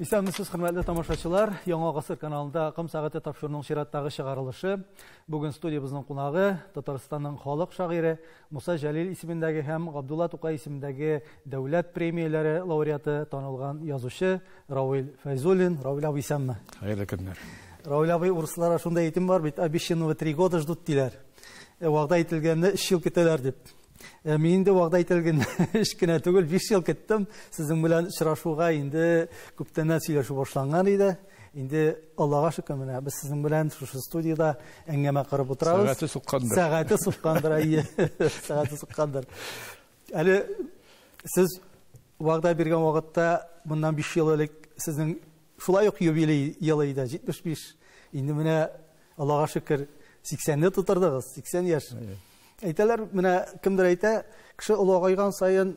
Исәнмесез, хөрмәтле тамашачылар, Яңа гасыр каналында Кым сәгате тапшыруның чираттагы чыгарылышы. Бүген студиябызның кунагы Татарстанның халык шагыйре Муса Җәлил исемендәге һәм Габдулла Тукай исемендәге дәүләт премияләре лауреаты танылган язучы Равил Файзуллин. Равил абый, исәнме? Хәерле көннәр. Равил абый, урыслар шундай әйтем бар бит, обещанного 3 года ждут диләр. Вагъда ителгәнне 3 ел көтәләр дип. Мин инде вагъда ителгән 3 кенә түгел, 5 ел көттем. Сезнең белән очрашуга инде күптәннән сөйләшү башланган иде. Инде Аллага шөкер, менә без сезнең белән шушы студияда әңгәмә кырып утырабыз. Сәгате суккандыр. Сәгате суккандыр, әйе. Сәгате суккандыр. Әле сез вагъда биргән вакытта моннан 5 ел элек сезнең шулай ук юбилей елы иде, 75. Инде менә Аллага шөкер 80-не тутырдыгыз, 80 яшь. Әйтәләр, менә кемдер әйтә, кеше олыгайган сайын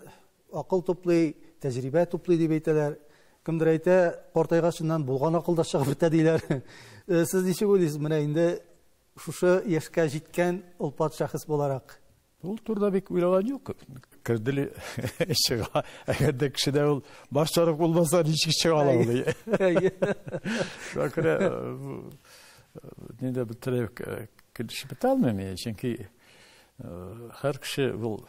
акыл туплый, тәҗрибә туплый дип әйтәләр. Кемдер әйтә, картайгачыннан булган акылда чыгып бетә диләр. Сез ничек уйлыйсыз, менә инде шушы яшькә җиткән улпат шәхес буларак? Ул турда бик уйлаган юк. Кирдиле чыга. Әгәр кешедә ул башчарык булмаса, ничек чыга ала ул? Шакыра нидә битереп килешеп бетә алмый, чөнки һәр кеше ул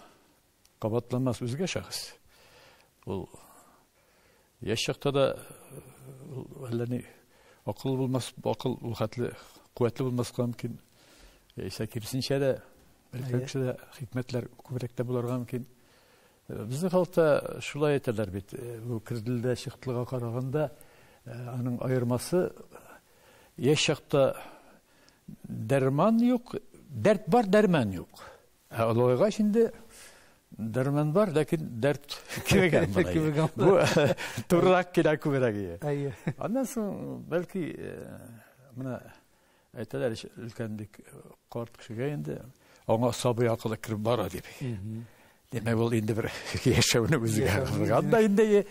кабатланмас үзгә шәхес. Ул яшь чакта да әлләни акыл булмас, акыл ул хәтле куәтле булмаска мөмкин. Яисә киресенчә дә бер кешедә хикмәтләр күбрәк тә булырга мөмкин. Безнең халыкта шулай әйтәләр бит. Бу кирдилдә чыктылыга караганда аның аермасы яшь чакта дәрман юк, дәрт бар, дәрман юк. Олойга şimdi дәрман бар, ләкин дәрт кимегән була. Бу туррак килә күбрәк. Әйе. Аннан соң бәлки менә әйтәләр, өлкәнлек карт кешегә инде аңа сабый акылы кирип бара дип. Демәк, ул инде бер яшәүне үзгә кылган да инде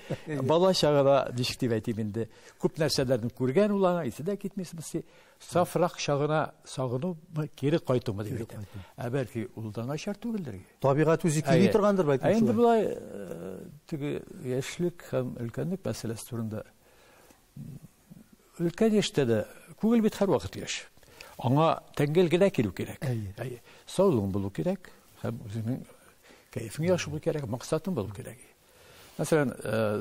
бала чагында ничек дип әйтим инде күп нәрсәләрне күргән ул аңа исе дә китмәсмесе сафрак чагына сагыну кире кайтымы дип әйтәм. Бәлки ул да начар түгелдер. Табигать үзе килми торгандыр бәлки. Инде булай теге яшьлек һәм өлкәнлек мәсьәләсе турында өлкән яшьтә дә күңел бит һәр вакыт яшь. Аңа тәңгәл генә килү кирәк. Әйе. Саулык булу кирәк һәм үзенең кайфың яхшы булу кирәк, максатың булу кирәк. Мәсәлән,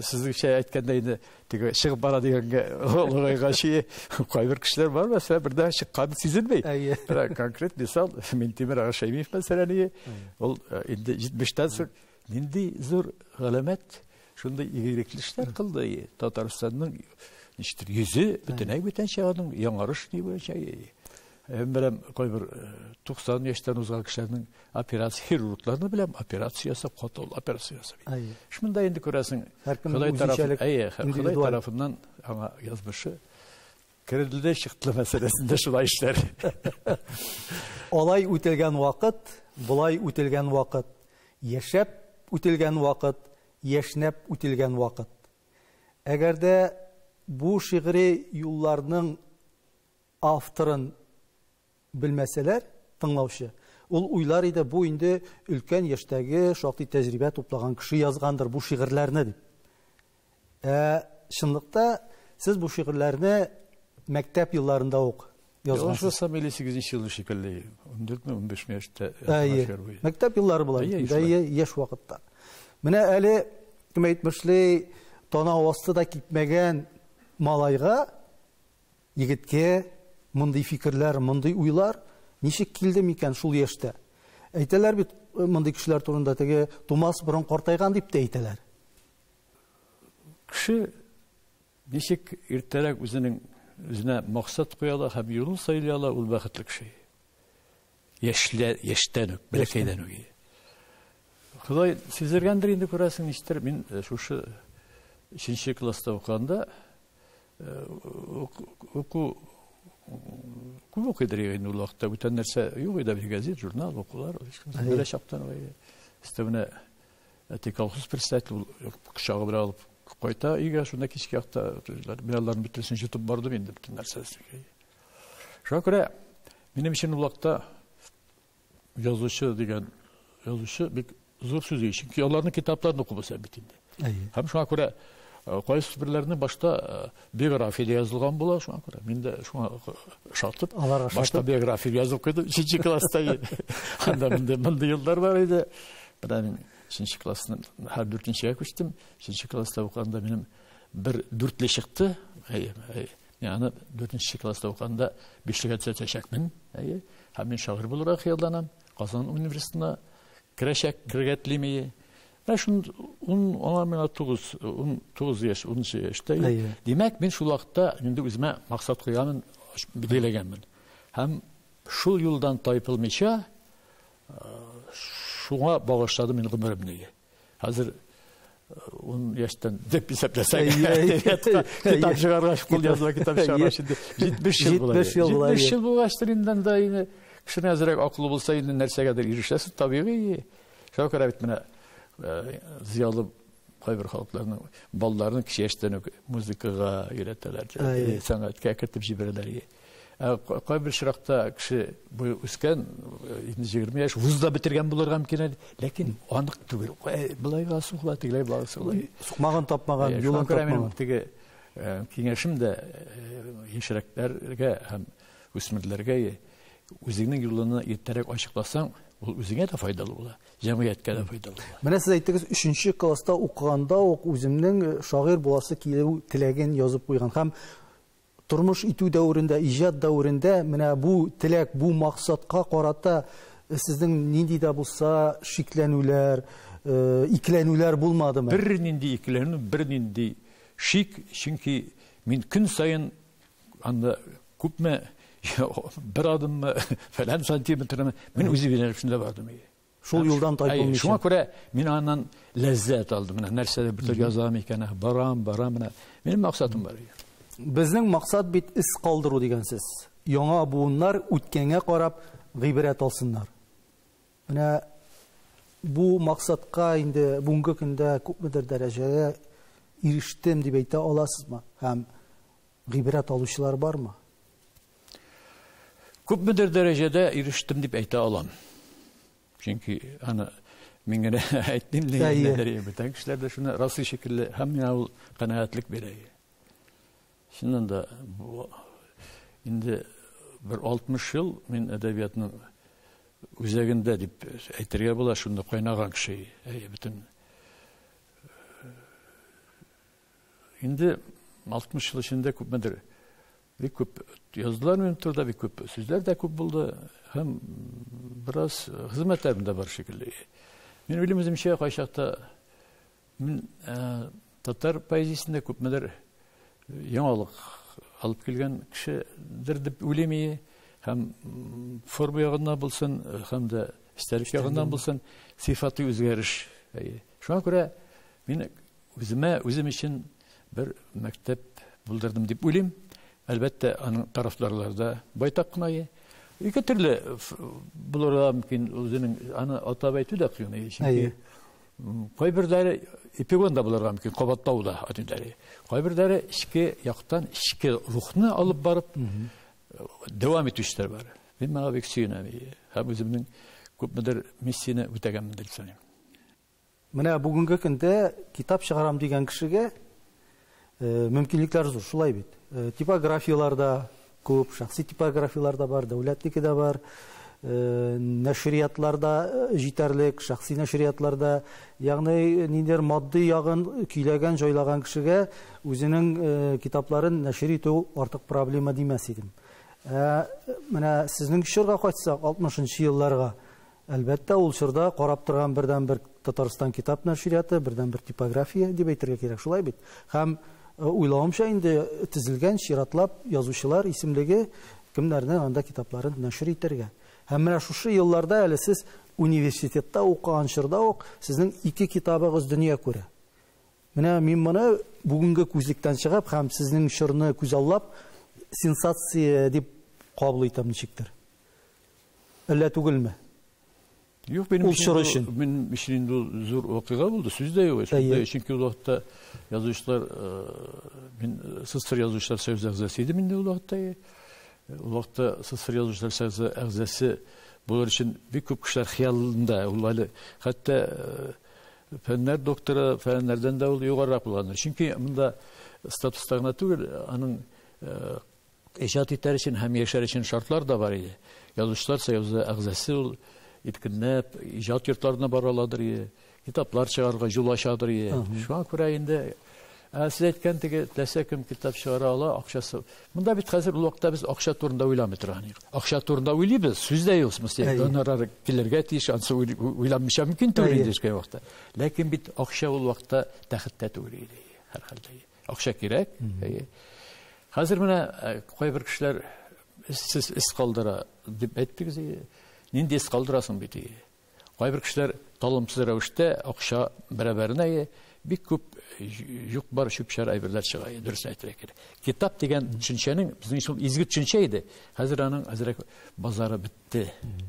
сезгә әйткәндә инде теге чыгып бара дигәнгә олыгайга ши кайбер кешеләр бар, мәсәлән, бердә чыккан сизелмәй. Әйе. Конкрет мисал, Минтимер Агашаев мәсәлән, ул инде 70-тән соң нинди зур галәмәт, шундый игелекле эшләр кылды. Татарстанның ничектер йөзе бөтенләй бүтәнчә аның яңарыш ни буенча. Әмбәрем кайбер 90 яшьтән узган кешеләрнең операция хирургларны беләм, операция ясап, катыл операция ясап. Шунда инде күрәсең, Ходай тарафыннан аңа язмышы кирдилдә чыктылы мәсьәләсендә шулай эшләр. Алай үтелгән вакыт, булай үтелгән вакыт, яшәп үтелгән вакыт, яшнәп үтелгән вакыт. Әгәр дә бу шигъри юлларның авторын белмәсәләр, тыңлаучы, ул уйлар иде, бу инде өлкән яшьтәге шактый тәҗрибә туплаган кеше язгандыр бу шигырьләрне дип. Чынлыкта сез бу шигырьләрне мәктәп елларында ук язгансыз. 58 ел шикелле, 14-15 яшьтә. Мәктәп еллары була, яшь вакытта. Менә әле кем әйтмешли, тана асты да китмәгән малайга, егеткә мондый фикерләр, мондый уйлар ничек килде микән шул яшьтә? Әйтәләр бит, мондый кешеләр турында теге Тумас борын картайган дип тә әйтәләр. Кеше ничек иртәрәк үзенә максат куяла һәм юлын сайла, ул бәхетле кеше. Яшьтән үк, бәләкәйдән үк. Ходай сизергәндер инде күрәсең, ничектер мин шушы 3нче класста укганда күп укыдыр инде ул вакытта, бүтән нәрсә юк иде, газет, журнал, укулар, бер чактан өстәвенә колхоз председатель кычагы белән алып кайта өйгә, шунда кичке якта биналарны бөтенсен җитеп бардым инде бүтән нәрсәсе. Шуңа күрә минем өчен ул вакытта язучы дигән язучы бик зур сүз, чөнки аларның китапларын укып үсәм бит инде. Һәм шуңа күрә Кайсы бирләрне башта биография язылган була, шуңа күрә. Мин дә шуңа шатып, башта биография язып куйдым. 3нче класста. Анда монда еллар бар иде. Мен 3нче классның һәр 4нчегә күчтем. 3нче класста укганда минем бер 4ле чыкты. Yani 4нче класста укганда 5легә төшәчәкмен. Һәм мин шагыйрь булырга хыялланам. Казан университетына кирергә телим. Ben şunu ona 9 yaş, 10 yaşta. Demek ben şu vakta şimdi üzme maksat koyanın bilegenmen. Hem şu yoldan taypılmışa şuna bağışladım benim ömrümde. Hazır 10 yaştan dep hesaplasak. Kitap çıkarmış, kul yazma kitap çıkarmış şimdi 75 yıl bular. 75 yıl bu yaşlarından da yine kişinin azırak akıllı bulsa yine nereye kadar erişirse tabii. Şuna kadar bitmene ziyalı kayber halklarının ballarının kişi yaşlarını müzikaya öğretirler. Sanatga kirtip jiberler. Kayber şırakta kişi bu üsken 20 yaş vuzda bitirgen bularga mümkün. Lakin anık değil. Bulayga suhla tiglay bağısı. Sukmagan tapmagan, yolun tapmagan. Kengешim de yaşaraklarga hem üsmürlerge özünün yolunu yeterek açıklasan ул үзеңә дә файдалы була, җәмгыятькә дә файдалы була. Менә сез әйттегез, 3нче класста укыганда ук үземнең шагыйрь буласы килү теләген язып куйган һәм тормыш итү дәврендә, иҗат дәврендә менә бу теләк, бу максатка карата сезнең нинди дә булса шикләнүләр, икләнүләр булмадымы? Бер нинди икләнү, бер нинди шик, чөнки мин көн сайын анда күпме bir adım mı falan santimetre mi? Ben özü bilen şunda vardım. Şol yoldan taypılmış. Şuna göre min anan lezzet aldım. Nerse bir yazam ikene baram. Benim maksadım var. Bizning maksat bit is kaldırу degansiz. Яңа буыннар үткәнгә карап гыйбрәт алсыннар. Менә бу максатка инде бүгенге көндә күпмедер дәрәҗәгә ирештем дип әйтә аласызмы? Һәм гыйбрәт алучылар бармы? Күпмедер дәрәҗәдә ирештем дип әйтә алам. Чөнки аны мин генә әйттем дигәннәр бөтен кешеләр дә шуны расый шикелле һәм менә ул канәгатьлек бирә. Шуннан да бу инде bir 60 ел мин әдәбиятның үзәгендә дип әйтергә була, шунда кайнаган кеше. Бөтен инде 60 ел эчендә күпмедер bir küp yazılar mümkün bir küp sözler de küp buldu hem biraz hizmetlerimde var şekilde. Benim bildiğim şey kaçakta Tatar poezisinde küpmeler yangalık alıp gelgen kişidir dip ulemi hem formu yağından bulsun hem de isterik yağından bulsun sıfatı özgeriş. Şuna göre ben özüm için bir mektep buldurdum dip ulim. Elbette anın taraflarlarda baytak kınayı. İki türlü bulurlar mümkün özünün anı atabaytı da kıyını. Çünkü kaybırları ipigon da bulurlar mümkün. Kabattağı da adınları. Kaybırları işki yaktan işki ruhunu alıp barıp devam etmişler var. Ben bana beksiyona hem özümün köpmedir missiyini ütegenmedir sanayım. Менә бүгенге көндә китап чыгарам дигән кешегә мөмкинлекләр зур, шулай бит. Типографияларда күп, шәхси типографияларда бар, дәүләтнеке дә бар, нәшриятларда җитәрлек, шәхси нәшриятларда, ягъни ниндидер матди ягын көйләгән, җайлаган кешегә үзенең китапларын нәшр итү артык проблема димәс идем. Менә сезнең чорга кайтсак, 60нчы елларга, әлбәттә ул чорда карап торган бердән-бер Татарстан китап нәшрияты, бердән-бер типография дип әйтергә кирәк, шулай бит. Һәм уйлавымча инде тезелгән чиратлап язучылар исемлеге кемнәрнең анда китапларын нәшр итәргә. Һәм менә шушы елларда әле сез университетта укыган чорда ук сезнең 2 китабыгыз дөнья күрә. Менә мин моны бүгенге күзлектән чыгып һәм сезнең чорны күзаллап сенсация дип кабул итәм ничектер. Әллә түгелме? Yok benim için zor vakıga buldu. Sizde yok. Çünkü o vakitte yazışlar, sısır yazışlar söz egzesiydi minde o vakitte. O vakitte sısır yazışlar söz egzesi bunlar için bir küp kişiler hiyalında. Hatta фәннәр докторы, фәннәрдән дә ул югарырак булганнар. Чөнки монда статуста гына түгел, аның иҗат итәр өчен һәм яшәр өчен шартлар да бар иде. Язучылар союзы әгъзасы ул иткенләп иҗат йортларына бараладыр, китаплар чыгарга юл ачадыр. Шуңа күрә инде сез әйткән теге теләсә кем китап чыгара ала, акчасы. Монда бит хәзер ул вакытта без акча турында уйламый торганык. Акча турында уйлыйбыз, сүз дә юк, смысле, гонорар килергә тиеш, ансы уйламыйча мөмкин түгел инде шундый вакытта. Ләкин бит акча ул вакытта тәхеттә түгел иде, һәр хәлдә. Акча кирәк. Хәзер менә кайбер кешеләр сез ис калдыра дип әйттегез. Нинди ис калдырасың бит? Кайбер кешеләр талымсыз рәвештә акча бәрабәренә бик күп юк бар шүпшәр әйберләр чыга. Дөрес әйтергә кирәк. Китап дигән төшенчәнең безнең өчен изге төшенчә иде. Хәзер аның әзрәк базары бетте.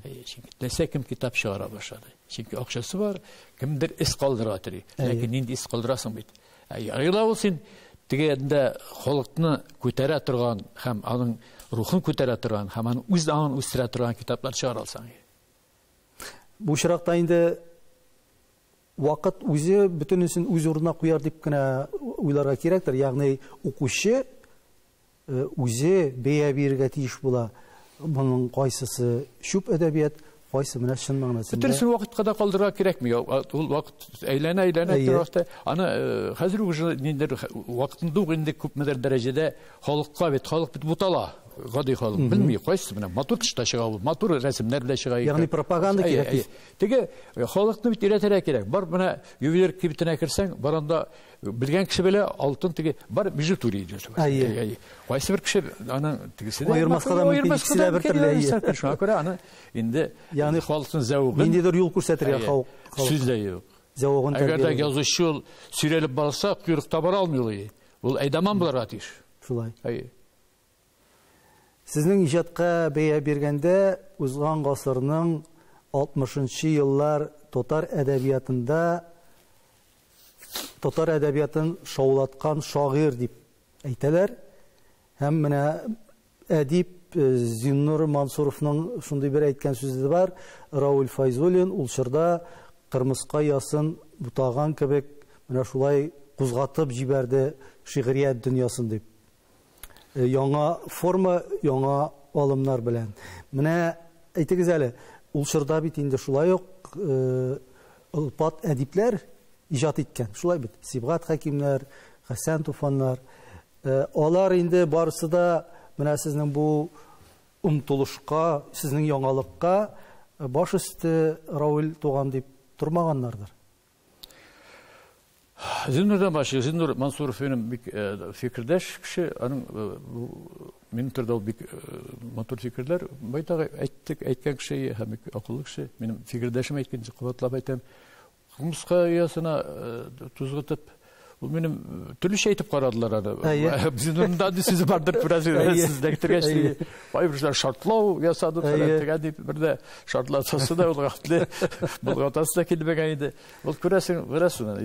Чөнки теләсә кем китап чыгара башлады. Чөнки акчасы бар, кемдер ис калдыра тери. Ләкин нинди ис калдырасың бит? Айла ул син дигәндә халыкны күтәрә торган һәм аның рухын күтәрә торган һәм аның үз аңын үстерә торган китаплар чыгара алсаң. Бу чиракта инде вакыт үзе бөтенесен үз урынына куяр дип кенә уйларга кирәктер. Ягъни укучы үзе бәя бирергә тиеш була. Моның кайсысы шуп әдәбият, кайсы менә чын мәгънәсендә. Бөтенесен вакытка да калдырырга кирәкми. Ул вакыт әйләнә торакта. Аны хәзер үзе ниндер вакытында инде күпмедер дәрәҗәдә халыкка бит, халык бит бутала. Гади халык белми, кайсы менә матур төштә чыга ул, матур рәсемнәр белән чыга. Ягъни пропаганда кирәк. Теге халыкны бит өйрәтергә кирәк. Бар менә ювелир кибетенә керсәң, баранда белгән кеше белә алтын теге бар бижутури диyor. Кайсы бер кеше аның тегесе дә аермаска да мөмкин икесе бер төрле. Шуңа күрә аны инде ягъни халыкның зәвыгын ниндидер юл күрсәтергә халык. Сүз дә юк. Зәвыгын Әгәр дә язучы ул сөйрәлеп барса, куйрыкта бара алмый ул. Ул әйдәман булырга тиеш. Шулай. Сезнең иҗатка бәя биргәндә узган гасырның 60-нчы еллар татар әдәбиятын шаулаткан шагыйрь дип әйтәләр. Һәм менә әдип Зиннур Мансуровның шундый бер әйткән сүзе бар. Раул Файзуллин ул чорда кырмыска ясын бутаган кебек менә шулай кузгатып җибәрде шигърият дөньясын дип. Яңа форма, яңа алымнар белән. Менә әйтегез әле, ул чорда бит инде шулай ук ылпат әдипләр иҗат иткән. Шулай бит. Сибгат Хәкимнәр, Хәсән Туфаннар. Алар инде барысы да менә сезнең бу умтылышка, сезнең яңалыкка баш өсте Раул туган дип тормаганнардыр. Зиннурдан башы, Зиннур Мансуров бик фикердәш кеше, аның минем турда ул бик матур фикерләр, байтак әйткән кеше һәм бик акыллы кеше. Минем фикердәшем әйткәнчә кабатлап әйтәм. Кырмыска ясына тузгытып, ул минем төрлечә әйтеп карадылар аны. Зиннурда сүзе бардыр, сез дәктергәч, кайберләр шартлау ясады, тәгә дип бердә шартлатасы да ул вакытлы булгатасы да килмәгән иде. Ул күрәсең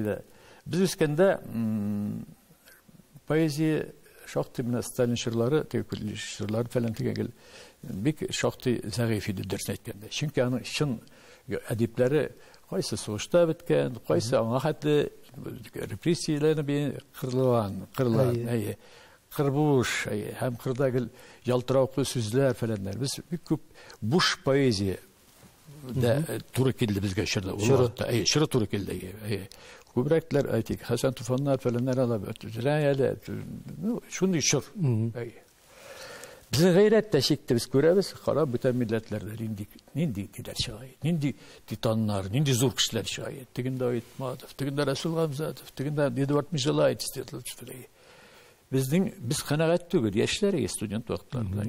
иде. Biz üskende poeziya şaxtı mine Stalin şırları, teşekkürlü şırları falan tegel bik şaxtı zayıf idi ders etkende. Çünkü onun şın edipleri kaysı soğuşta bitken, kaysı anahati represiyalarını bir kırılan, kırbuş, hem kırda gel yaltıraklı sözler falanlar. Biz bik küp buş poeziya da turu kildi bizge şırda. Şırı turu kildi. Kübrekler aytik, Hasan Tufanlar falanlar alabilir. Şunu şur. Bizim gayret teşikte biz görürüz. Kara bütün milletlerle nindi gider şahit, nindi titanlar, nindi zor kişiler şahit. Tiginde Ayet Madef, tiginde Resul Gamzadef, tiginde Edward Mijalait istiyorlar. Biz kanaat tügür, yaşları student vaktlarında.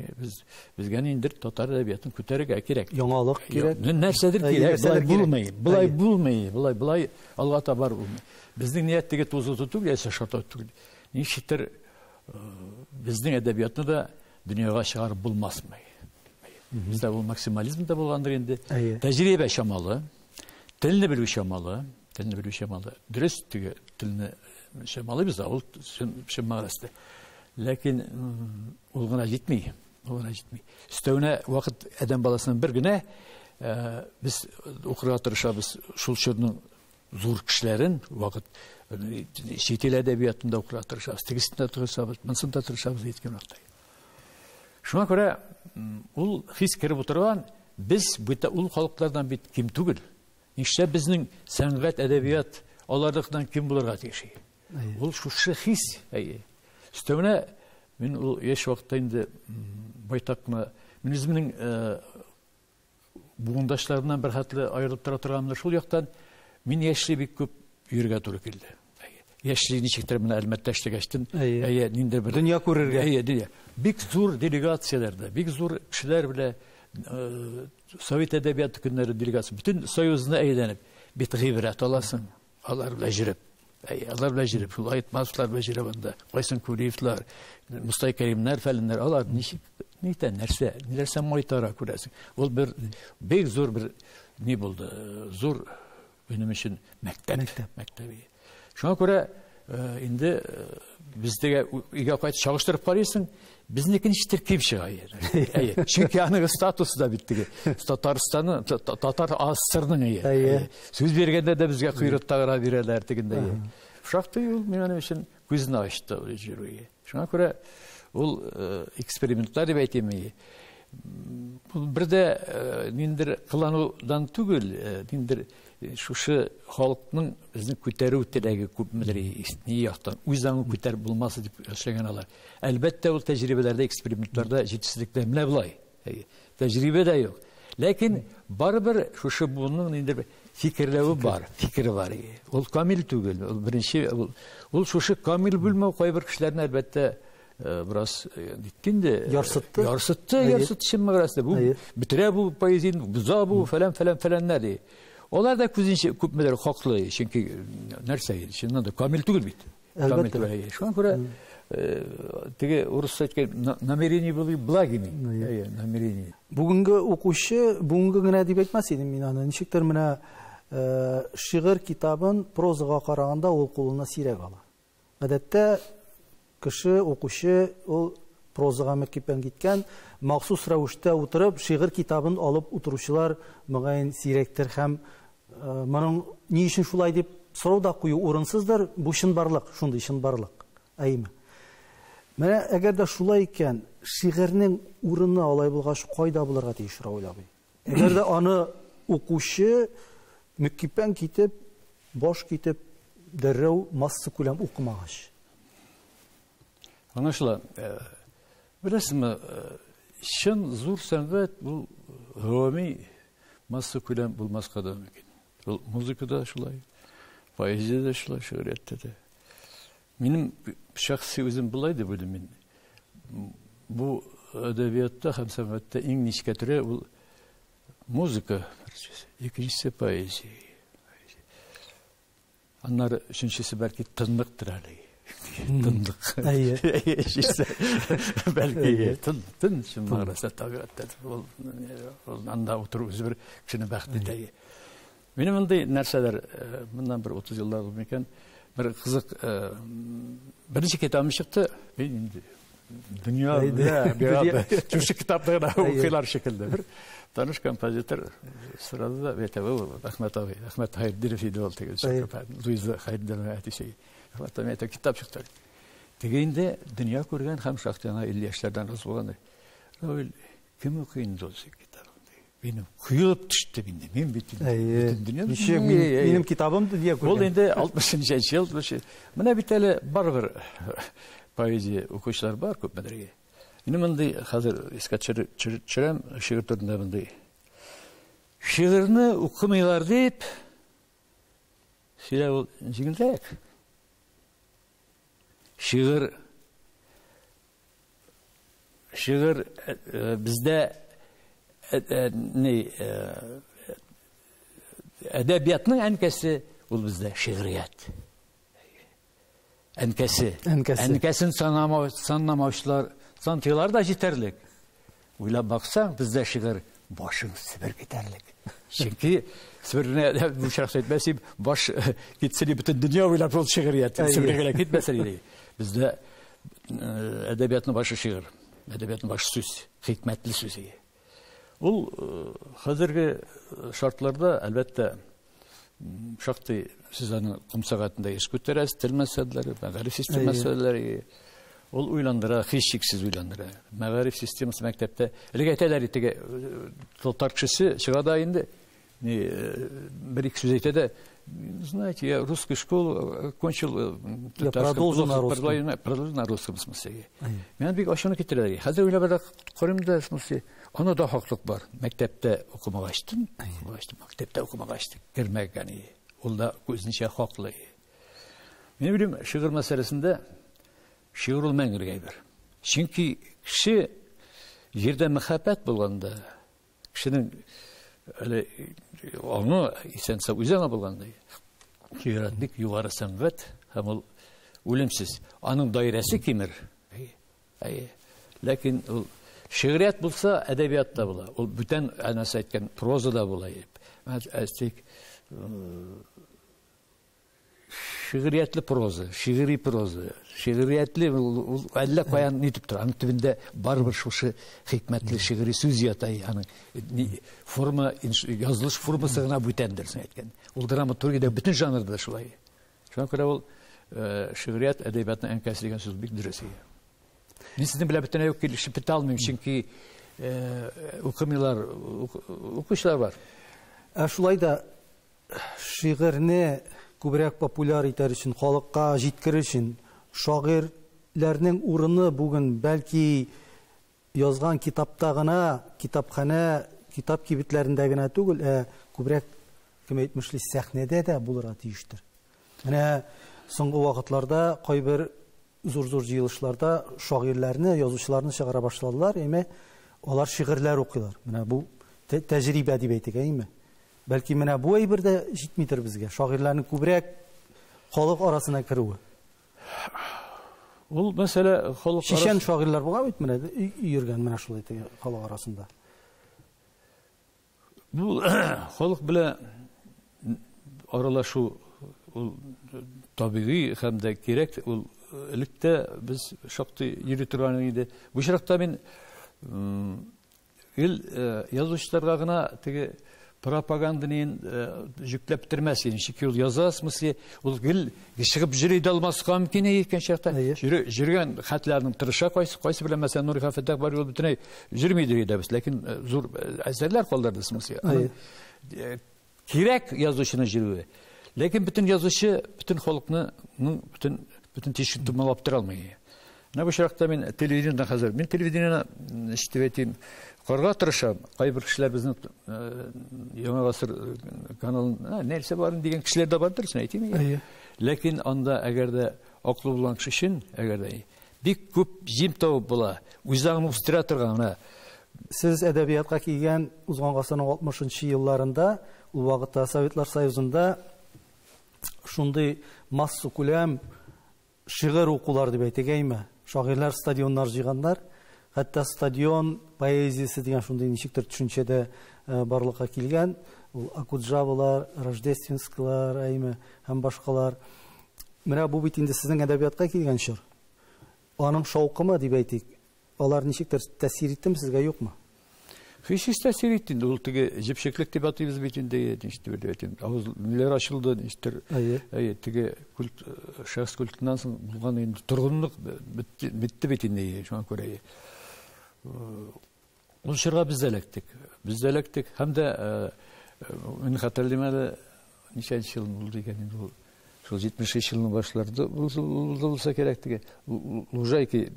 Biz gene indir Tatar edebiyatın küterek gerek. Yangalık gerek. Nersedir ki? Bulay bulmayı. Bulay Allah'a tabar bulmayı. Bizden niyetteki tuzu tutuk, yasa şartı tutuk. Nişittir bizden edebiyatını da dünyaya çıkarıp bulmaz mı? Bizde bu maksimalizm de bulgandır indi. Tecrübe şamalı, dilini bir şamalı, dürüst dilini şamalı biz de ol şemarası. Lakin olgana gitmeyi. Üstüne vakit eden balasının bir güne biz okuğa tırışabız şulşurunun зур кешеләрен вакыт чит ил әдәбиятында укырга тырышабыз, тегесендә тырышабыз, монсында тырышабыз әйткән вакытта. Шуңа күрә ул хис кереп утырган, без бит ул халыклардан бит ким түгел. Нишләп безнең сәнгать, әдәбият алардан ким булырга тиеш? Ул шушы хис. Өстәвенә мин ул яшь вакытта инде байтакны мин үземнең буындашларымнан бер хәтле аерылып тора торганмын. Шул яктан мин яшьли бик күп йөргә туры килде. Яшьли ничектер менә әлбәттә эшләгәчтен, нинди бер дөнья күрергә. Бик зур делегацияләрдә, бик зур кешеләр белән Совет әдәбияты көннәре делегация бүтән союзны әйләнеп, бит гыйбрәт аласың. Алар белән җиреп, шул Айтмасовлар белән җиреп анда, Кайсын Кулиевлар, Мустай Кәримнәр фәләннәр, алар нәрсә майтара күрәсең. Ул бер бик зур бер ни булды, зур минем өчен мәктәп. Шуңа күрә инде бездә өйгә кайтып чагыштырып карыйсың, безнеке ничектер ким чыга. Чөнки аның статусы да бит Татарстанның, Татар АССРның. Сүз бергәндә дә безгә куйрык тагыра бирәләр дигәндә. Шактый ул минем өчен күзне ачты ул җируе. Шуңа күрә ул экспериментлар дип әйтәм. Бер дә ниндер кыланудан түгел, ниндер шушы халыкның безнең күтәрү теләге күпмедер ни яктан үзаңы күтәреп булмасы дип эшләгән алар. Әлбәттә ул тәҗрибәләрдә, экспериментларда җитешсезлекләр менә булай. Тәҗрибә дә юк. Ләкин барыбер шушы буның ниндер фикерләве бар, фикере бар. Ул камил түгел. Ул беренче ул шушы камил булмау кайбер кешеләрне әлбәттә biraz dikkinde yarsıttı şimdi arasında bu bitire bu poezinin buza bu falan nerede? Onlar da kuzinçe kupmeler haklı çünkü nerse şimdi de kamil değil bit. Elbette. Şu an göre tege Rusça'daki намерение были благими. Намерение. Бүгенге укучы бүгенге генә дип әйтмәс идем мин аны. Ничектер менә шигырь китабын прозага караганда ул кулына сирәк ала. Гадәттә кеше укучы ул прозага мәктәптән киткән, махсус рәвештә утырып шигырь китабын алып утыручылар мөгаен сирәктер һәм моның ни өчен шулай дип сорау да кую урынсыздыр. Бу чынбарлык, шундый чынбарлык. Әйме. Менә әгәр дә шулай икән, шигырьнең урыны алай булгач кайда булырга тиеш уйлабый. Әгәр дә аны укучы мәктәптән китеп, баш китеп, дәррәү масса күләм укымагач. Anlaşılan, bilesizmi, şun zor sənət bu hüvami masa külən bulmaz kadar mümkün. Müzikada şulay, poeziyada şulay, şöhrətdə də. Benim şəxsi özüm bulaydı bölümün. Bu edebiyatda, hem sənətdə en nişkə türə müzika, ikincisi poeziya. Onlar üçüncüsü belki tınlıqdır hələ. Tınlık. İşte belki tın şimdi arasında tabiatta anda oturup bir kişinin baxtı diye. Benim indi narsalar bundan bir 30 yıllar olmayan bir kızık birinci kitabım çıktı. Ben dünyada Türkçe kitaplarını okuyorlar şekilde bir tanış kompozitör sırada da VTV Ahmet Hayırdirov idi oldu. Luiza Hayırdirov şey. Hatta kitap çıktı. Degende dünya görgən hem şaxtana 50 yaşlardan az bolğandı. Öyle kim okuyundu o kitabı? Benim kuyulup düştü bindi. Men bütün dünya benim kitabımdı diye görgən. Ol endi 60-cı yıl şey. Менә бит әле барбыр поэзия укучылар бар күпмедерге. Менә мондай хәзер искә төшерәм шигырь төрендә мондай. Шигырьне укымыйлар дип сөйләп ул җиңелрәк. Şiir bizde edebiyatının enkesi ol bizde şiiriyet. Enkesin sanlamamışlar, santiyalar da yeterlik. Öyle baksan bizde şiir başın Sibir giderlik. Çünkü Sibir'ine bu şarkı etmesi baş gitsin bütün dünya öyle bir şiiriyet. Sibir'e gitmesin. Bizde edebiyatın başı şiir, edebiyatın başı söz, hikmetli söz. Ol hazırki şartlarda elbette шактый сиз аны кум сагатында эш көтөрәсез, тил мәсьәләләре, мәгариф система мәсьәләләре. Ул уйландыра, һичшиксез уйландыра. Мәгариф системасы мәктәптә элек әйтәләр теге татар кешесе чыга да инде. Бер-ике сүз әйтә дә, знаете, я русскую школу кончил, я продолжу на русском. Продолжу на русском смысле. Мен бик ашыны китерәләр. Хәзер уйлап карыйм да, смысле, аны да хаклык бар. Мәктәптә укымагаштым, мәктәптә укымагаштым. Кирмәгән. Ул да күзничә хаклы. Мен билем, шигырь мәсьәләсендә шигырь ул мәңгелек әйбер. Чөнки кеше җирдә мәхәббәт булганда, кешенең әле аны исән-сау үзеңә булганда, шигырь бик югары сәнгать һәм ул үлемсез. Аның даирәсе кимер. Ләкин ул шигырьят булса, әдәбият та була. Ул бүтән әнәс әйткән проза да була. Şiiriyyətli proza, şiiri proza, şiiriyyətli әллә каян нитеп тора. Аның төбендә барбыр шушы хикмәтле шиғри сүз ята, форма, язылыш формасы гына бүтәндер әйткән. Ул драматургиядә бөтен жанрда шулай. Шуңа күрә ул шиғрият әдәбиятның әнкәсе дигән сүз бик дөрес. Мин сезнең белән бөтенләй килешеп бетә алмыйм, чөнки укымыйлар, укучылар бар. Шулай да шигырьне күбрәк популяр итәр өчен, халыкка җиткерер өчен шагыйрьләрнең урыны бүген бәлки язган китапта гына, китапханә, китап кибетләрендә генә түгел, күбрәк кем әйтмешли сәхнәдә дә булырга тиештер. Менә соңгы вакытларда кайбер зур-зур җыелышларда шагыйрьләрне, язучыларны чыгара башладылар, алар шигырьләр укыйлар. Менә бу тәҗрибә дип әйтик, Бәлки менә бу әйбер дә җитмидер безгә. Шагыйрьләрнең күбрәк халык арасына керүе. Ул мәсьәлә халык арасында. Шишән шагыйрьләр була бит менә йөргән менә шулай халык арасында. Бу халык белән аралашу ул табигый һәм дә кирәк. Ул электә без шактый йөри торган иде. Бу чиракта мин язучыларга гына теге пропаганданы жүкләп бетермәс иде. Чөнки ул яза, смысле, ул гел чыгып йөри дә алмаска мөмкин икән чакта. Йөргән хәтләрнең тырыша кайсы белән мәсәлән Нури Хафәтдә бар ул бөтенләй йөрмидер иде без, ләкин зур әсәрләр калдырды, смысле. Кирәк язучының йөрүе. Ләкин бөтен язучы бөтен халыкны бөтен тишек томалап тора алмый. Менә бу чакта мин телевидениедә хәзер, мин телевидениене иштебетим. Карга тырышам. Кайбер кешеләр безнең Яңа гасыр каналында нәрсә бар дигән кешеләр дә бардыр, син әйтимме? Ләкин анда әгәр дә аклы булган кеше өчен, әгәр дә бик күп җим табып була. Үзеңне үстерә торган. Сез әдәбиятка килгән узган гасырның 60нчы елларында, ул вакытта Советлар Союзында шундый масса күләм шигырь укулар дип әйтегәйме? Шагыйрьләр стадионнар җыйганнар. Хәтта стадион поэзиясе дигән шундый ничектер төшенчәдә барлыкка килгән. Ул Акуджавалар, Рождественскийлар, һәм башкалар. Менә бу бит инде сезнең әдәбиятка килгән чор. Аның шаукымы дип әйтик. Алар ничектер тәэсир иттеме сезгә, юкмы? Һич тәэсир итте. Ул теге җепшеклек дип атыйбыз бит инде, авыз ниләр ачылды, ничектер. Теге культ, шәхс культыннан соң булган инде торгынлык битте бит инде, шуңа күрә. Ул чорга без эләктек. Һәм дә мин хәтерлим әле ничәнче ел булды икән инде ул. Шул 70 елның башларында булса кирәк теге Лужники,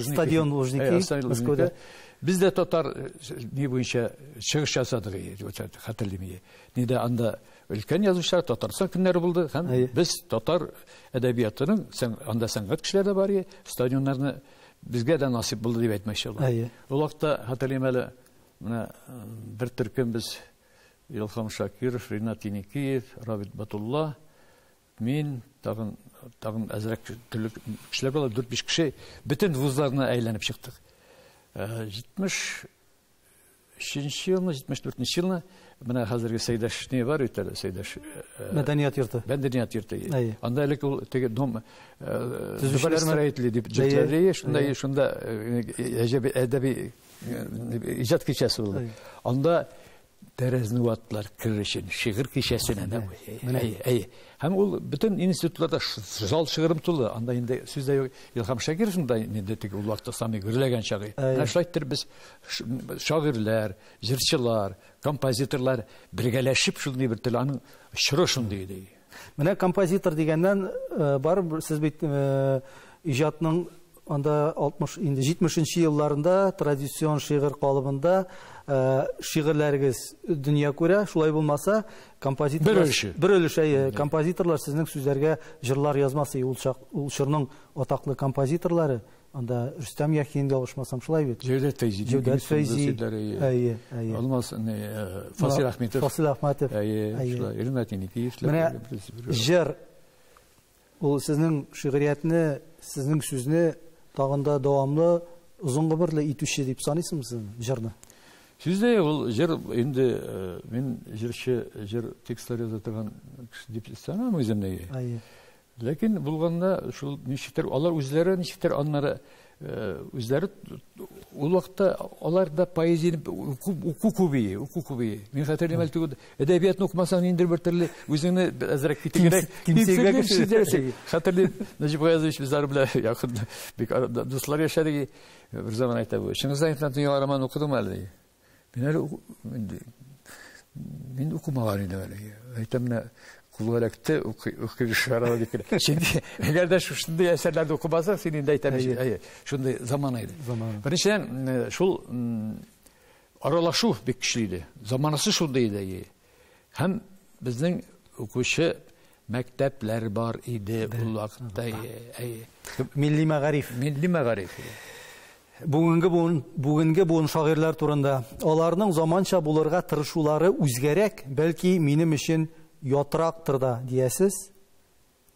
стадион Лужники Москвада. Бездә татар ни буенча чыгыш ясадык, хәтерлим. Нидә анда өлкән язучылар Татарстан көннәре булды һәм без татар әдәбиятының анда сәнгать кешеләре бар, стадионнарны безгә дә насип булды дип әйтмәкче булам. Ул вакытта хәтерлим әле менә бер төркем без Илхам Шакиров, Ринат Еникиев, Равит Батулла, мин, тагын әзрәк төрле кешеләр бар, 4-5 кеше бөтен вузларны әйләнеп чыктык. 73 елны, 74 елны менә хәзерге Сәйдәш не бар итәле, Сәйдәш мәдәният йорты. Мәдәният йорты. Анда элек ул теге дом төзүчеләр мәраитле дип җирләре, шунда әдәби иҗат кичәсе булды. Анда Тәрәзне ваттылар кірішін, шығыр кешесінен. Һәм ул бүтін институтларда жал шығырым тұлы. Анда енді сөзде Илхам Шакировтың да енді теге ул вакытта самый гүрләгән шагы. Нашлайттыр біз шагыйрьләр, җырчылар, композиторлар бергәләшеп шундый бер тел аның шыры шундый иде. Менә композитор дигәннән бар сез бит иҗатның анда 60-70 елларында традицион шигырь калыбында шигырьләрегез дөнья күрә, шулай булмаса композиторлар бер өлеш композиторлар сезнең сүзләргә җырлар язмасы, ул чорның атаклы композиторлары анда Рөстәм Яхин ялгышмасам шулай бит. Җәүдәт Фәйзи, Алмаз Фасил Ахметов, менә җыр ул сезнең шигъриятне, сезнең сүзне тагында дәвамлы озын гомерле итүче дип саныйсызмы җырны? Сүзде ул җыр инде мин җырчы, җыр текстлар яза торган кеше дип санамыйм үземне. Ләкин булганда шул ничектер алар үзләре ничектер аннары үзләре ул вакытта аларда поэзияны уку күбие. Мин хәтерлим әле әдәбиятны укымасаң инде бер төрле үзеңне әзрәк китегрәк кимсегрәк. Хәтерлим Нәҗип Гаязович безләр белән якын бик дуслар яшәдек. Бер заман әйтә бу. Шыңгыз Айтматның яңа романын укыдым әле. Мин укымаган идем әле. Әйтәм Kulvarakta okuyuşlara dikkat. Şimdi eğer de şunday eserlerde okumazsan senin de aytamiz. Şunday zamanıydı. Birinçiden şul aralaşu bir kişiydi. Zamanası şundaydı. Hem bizning okuşu mektepler var idi bu vakitte. Milli Мәгариф. Бүгенге буын шагыйрьләр турында аларның заманча булырга тырышулары үзгәрәк, бәлки минем өчен ятрактыр да диясез.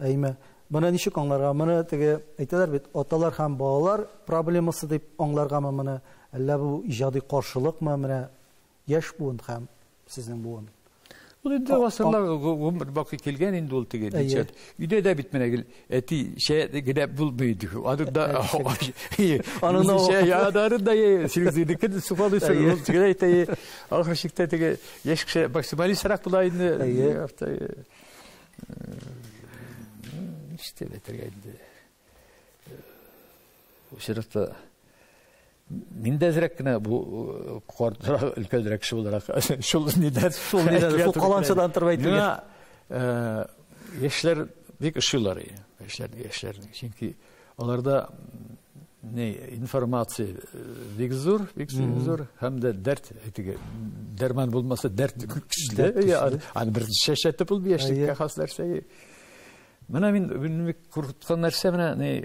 Әйме, моны ничек аңларга? Моны теге әйтәләр бит, аталар һәм балалар проблемасы дип аңларгамы моны? Әллә бу иҗади каршылыкмы? Менә яшь буын һәм сезнең буын. Ул инде васырлар гомер бакый килгән инде ул теге дичәт. Үдә дә бит менә әти шәй генә булмыйды. Адында аның шәй ядарында сигезидеке сугалыса ул теге әйтә. Ахырчыкта теге яшь кеше максималистрак була инде. İşte betergeydi. O şirkette min de zrekne bu kortra ülkelerek şu olarak şul neden bu kalançadan tırbaydı. Yaşlar büyük ışıkları. Yaşlar çünkü onlarda ne informasiya büyük zor hem de dert derman bulması dert güçlü. Yani bir şaşırtıp bul bir yaşlık haslar şey. Bana min korkutkan narsa bana ne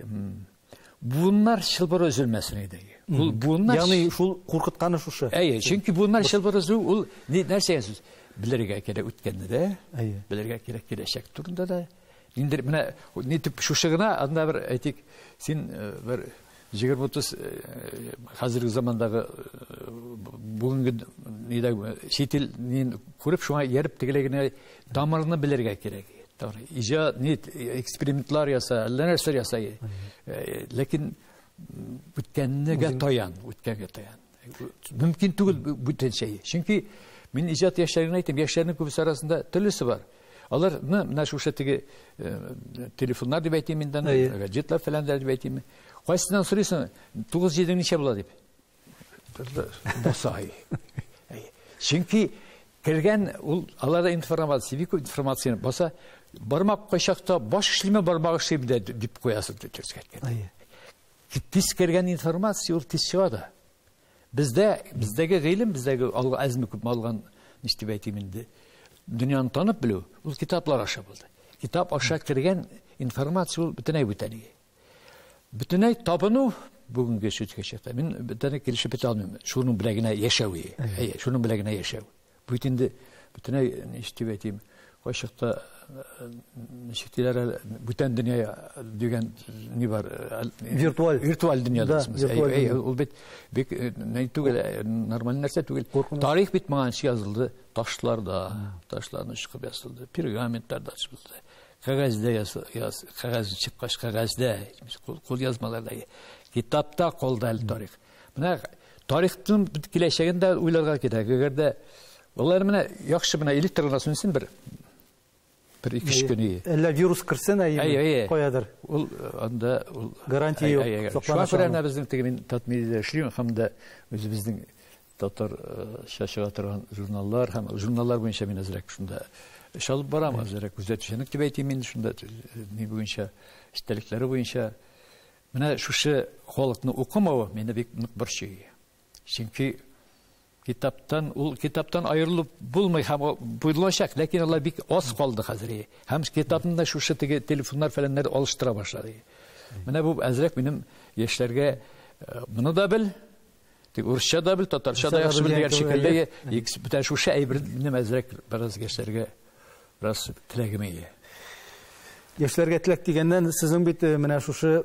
bunlar şılbara üzülmesine değil. Bunlar yani şul korkutkanı şuşu. Çünkü bunlar şılbara üzül ol ne narsa yazız. Bilirge gerek ütkende de. Bilirge gerek gelecek turunda da. İndir bana ne tip şuşuguna adına bir etik sen bir 20-30 hazırki zamandagi bugungi şetilnin ko'rib şuna yerib tegiligini damarını bilirge gerek. İca eksperimentlar yasa, nerser yasa. Lakin bütkenine tayan. Mümkün değil bütün şey. Çünkü min icad yaşlarına aytım, yaşlarının kübüsü arasında türlüsü var. Onlar ne şu şekilde telefonlar dip aytayım mindan, gadgetler falan dip aytayım. Qaysidan so'raysan? 9-7 necha bo'ladi deb. Bosayi. Çünkü kirgan ul alarda informatsiyani bosa barmoq qo'shaqda bosh ishlama barmoq ishlaydi deb qo'yasiz deb. Tez kirgan informatsiya ul tez chiqadi. Bizdagi ilm, bizdagi azmi ko'p olgan nechta aytayim endi. Dunyoni tanib biluv, ul kitoblar aşa bo'ldi. Kitob aşa kirgan informatsiya ul butunay. Butunay topinu bugungi so'zgacha. Men butunay kelishib keta olmayman. Shunun bilagina yashaw. Shunun bilagina yashaw. Bu endi butunay nechta aytayim. Qo'shiqda nechtalar butun dunyo degan ne var? Virtual dunyoda. Ul bit ne tugul normal narsa tugul. Tarix bitmagan şey yazıldı. Taşlardan çıkıp yazıldı. Pergamentlarda yazıldı. Kağızda kağız çıkmış kağızda. Kol yazmalarda. Kitapta kolda tarix. Buna tarixtin keleşeginde uylarga kerak. Eğer de Vallahi менә яхшы менә электрга сүнсен bir 2-3 көн. Әллә вирус кирсен коядыр. Ул анда ул гарантия юк. Шуңа безнең тегин татмидә эшлим һәм дә үзебезнең татар шашыга торган журналлар һәм журналлар буенча мин әзрәк шунда эш алып барам, әзрәк күзәтүчәнлек дип әйтим мин шунда ни буенча истәлекләре буенча менә шушы халыкны укымавы мине бик нык борчый. Чөнки китаптан аерылып булмый һәм буйлашак, ләкин алар бик аз калды хәзер. Һәм китапны шушы теге телефоннар фәләннәр алыштыра башлады. Менә бу әзрәк минем яшьләргә моны да бел, тик урысча да бел, татарча да яхшы бел дигән шикелле, бүтән шушы әйбер минем әзрәк бераз яшьләргә бераз теләгем ие. Яшьләргә теләк дигәннән сезнең бит менә шушы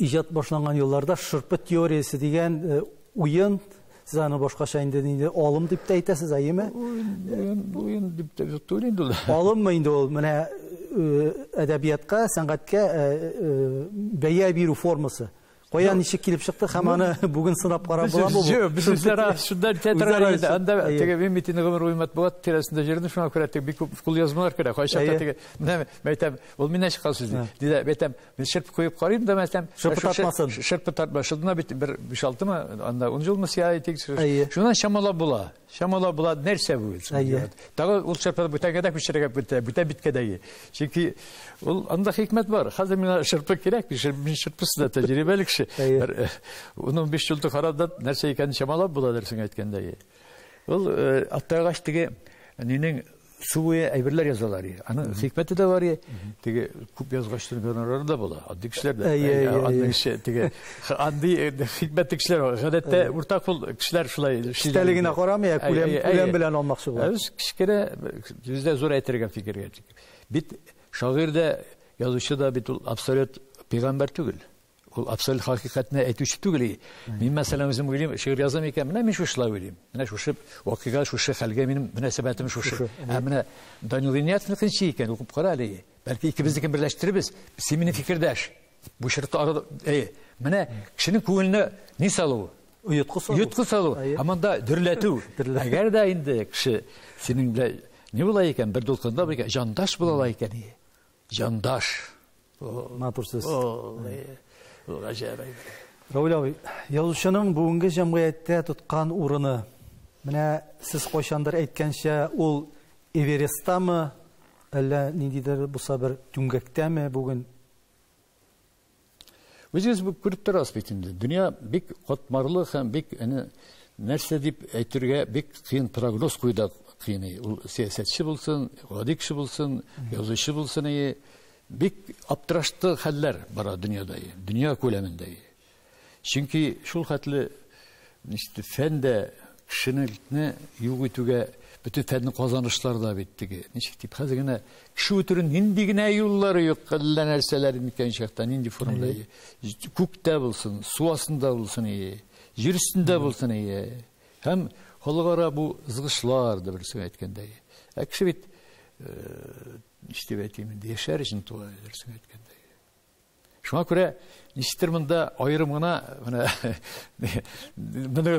иҗат башланган елларда шырпы теориясе дигән уен siz аны башкача инде алым дип тә әйтәсез, әйеме? Уен дип тә түгел инде ул. Алыммы инде ул менә әдәбиятка, сәнгатькә бәя бирү формасы. Каян ничек килеп чыкты һәм аны бүген сынап карап буламы бу? Безләр шунда театрга иде. Анда теге мин бит инде гомер уймат булат тирәсендә җирне шуңа күрә теге бик күп кул язмалар керә. Кайчакта теге менә мәйтәм, ул мине чыккан сүз диде. Мәйтәм, мин шырп куеп карыйм да мәйтәм, шырпы тартмашыдына бит бер 5-6 мы анда 10 ел мөсия әйтик. Шуннан шамалап була. Шамалап була нәрсә бу? Тагы ул шырпы бүтәнгәдә күчерергә бүтә биткәдәге. Чөнки ул анда хикмәт бар. Хәзер миңа шырпы кирәк, мин шырпысыз да тәҗрибәле кеше. 15 елда карада нәрсә икәнен шамалап була дәрсең әйткәндә. Ул аттагач теге нинең суе әйберләр язалар. Аны хикмәте дә бар. Теге күп язгачтыр гонорары да була. Адди кешеләр дә. Адди кеше теге адди хикмәтле кешеләр. Гадәттә уртак бул кешеләр шулай эштәлегенә карамый, күләм белән алмакчы була. Без кичкене жүздә зур әйтергә фикергә. Бит шагыйрь дә, язучы да бит ул абсолют пәйгамбәр түгел. Ул абсолют хакыйкатьне әйтүче түгел. Мин мәсәлән үзем уйлыйм, шигырь язам икән, менә мин шушлай уйлыйм. Менә шушы вакыйга, шушы хәлгә минем мөнәсәбәтем шушы. Менә Данил Ильясның кынчы икән, укып кара әле. Бәлки икебезнекен берләштеребез. Син мине фикердәш. Бу шырты арада, менә кешенең күңеленә ни салу? Уйытқы салу. Аманда дөрләтү. Әгәр дә инде кеше синең белән ни була икән, бер дулкында бер җандаш була икән. Җандаш. Матурсыз. Гаҗәп. Раул абый, язучының бүгенге җәмгыятьтә тоткан урыны, менә сез кайчандыр әйткәнчә, ул Эвересттамы, әллә ниндидер булса бер түңгәктәме бүген? Үзегез күреп торасыз бит инде. Дөнья бик катмарлы һәм бик нәрсә дип әйтергә бик кыен прогноз куйда кыен. Ул сәясәтче булсын, гади кеше булсын, язучы булсын, бик аптырашты хәлләр бара дөньяда, дөнья күләмендә. Чөнки шул хәтле фәндә кешене юк итүгә bütün fənni qazanışlar da bitdi. Nişik deyip, hazır gene kişi ötürün nindi gene yolları yok, әллә нәрсәләр микән шахта, нинди формада. Күктә булсын, су астында булсын, җир өстендә булсын. Һәм халыкара бу ызгышлар да берсе әйткәндә. Кеше бит işte әйтим, яшәр өчен туа берсе әйткәндә. Шуңа күрә ничектер монда аерым гына моны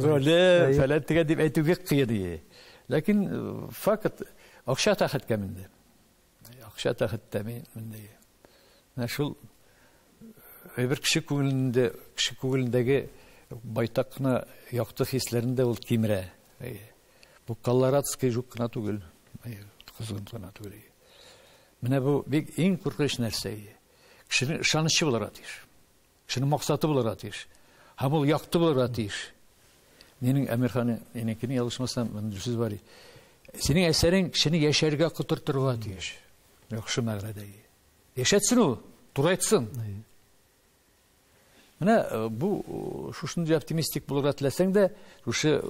роле фәлән тигән дип әйтүгә кыйды. Ләкин факт акча тахат кеминде. Акча тахат тәминде. Шул бер кеше күңелендәге байтакны якты хисләрендә ул кимерә. Бу колорадский жук кына түгел, кызгын кына түгел. Менә бу бик иң куркыныч нәрсә. Кешенең ышанышы булырга тиеш. Кешенең максаты булырга тиеш. Һәм ул якты булырга тиеш. Менің Әмирханы, енекені ялышмасам, сүз бар. Сенің әсәрің кішіні яшәргә құтыртырға тиеш. Яқшы мәғрәдәй. Яшәтсін ол, турайтсын. Менә бұл шушынды оптимистик булырга теләсәң дә, шушы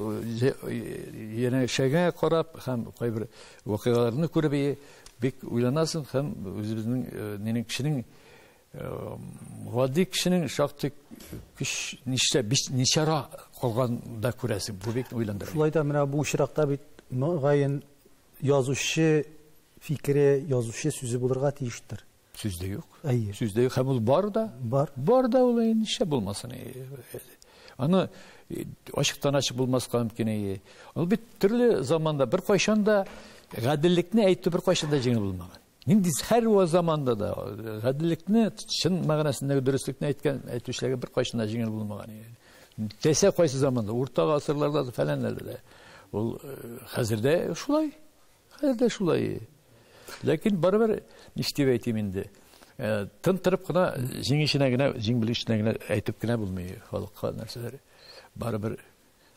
яшәгә карап һәм кайбер вакыйгаларны күреп бик уйланасың һәм үзебезнең кешенең гади кешенең шактый көч ничара калганда күрәсең. Бу бик уйландыра. Шулай да менә бу очракта бит мөгаен язучы фикере, язучы сүзе булырга тиештер. Сүздә юк. Сүздә юк. Һәм ул бар да. Бар да ул ничә булмасын. Аны ашыктан ачык булмаска мөмкин. Ул бит төрле заманда бер кайчан да гадиллекне әйтү бер кайчан да җиңел булмаган. Нинди һәр вакыт заманда да гадиллекне чын мәгънәсендәге дөреслекне әйтүчеләргә бер кайчан да җиңел булмаган. Дәсә кайсы заманда, урта гасырларда фәләнләрдә. Ул хәзердә шулай. Хәзердә шулай. Ләкин барыбер ништеп әйтим инде. Тынтырып кына җиңешенә генә, җиңбилешенә генә әйтеп кенә булмый халыкка нәрсәләр. Барыбер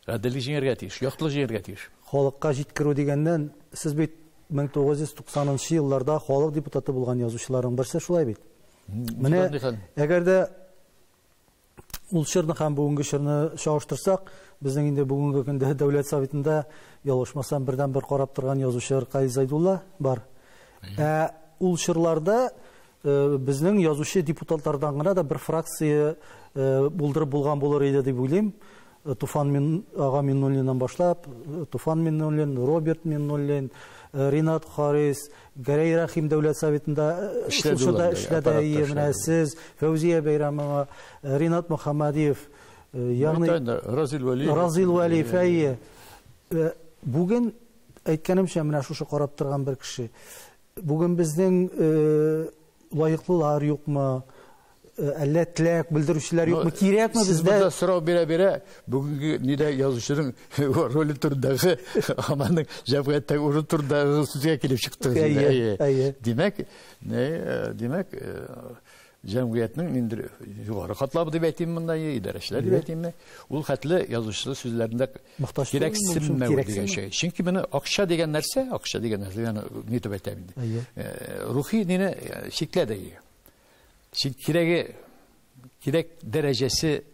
гаделлек җиңәргә тиеш, яктылык җиңәргә тиеш. Халыкка җиткерү дигәннән, сез бит 1990 елларда халык депутаты булган язучыларның берсе шулай бит. Менә әгәр дә ул чорны һәм бүгенге чорны чагыштырсак, безнең инде бүгенге көндә дәүләт советында ялгышмасам бердән-бер карап торган язучы Кай Зайдулла бар. Ул чорларда безнең язучы депутатлардан гына да бер фракция булдырып булган булыр иде дип уйлыйм. Туфан ага Миннуллиннан башлап, Туфан Миннуллин, Роберт Миннуллин, Ринат Харис, Гәрәй Рахим дәүләт советында эшләде, менә сез, Фәүзия Бәйрәмова, Ринат Мөхәммәдиев, ягъни Разил Вәлиев. Бүген әйткәнемчә менә шушы карап торган бер кеше. Бүген безнең лаеклылар юкмы? Әллә теләк белдерүчеләр юкмы? Кирәкме бездә? Сез монда сорау бирә-бирә, бүгенге нидә язучының роле турындагы, аманың җәмгыятьтәге урын турындагы сүзгә килеп чыктыгыз. Димәк, җәмгыятьнең инде югары катлабы дип әйтим монда, идарәчеләр дип әйтимме? Ул хәтле язучы сүзләрендә кирәксенмәү дигән шәй. Чөнки моны акча дигән нәрсә, яны ни дип әйтәм инде. Рухи дине шикләде. Кирәк дәрәҗәсе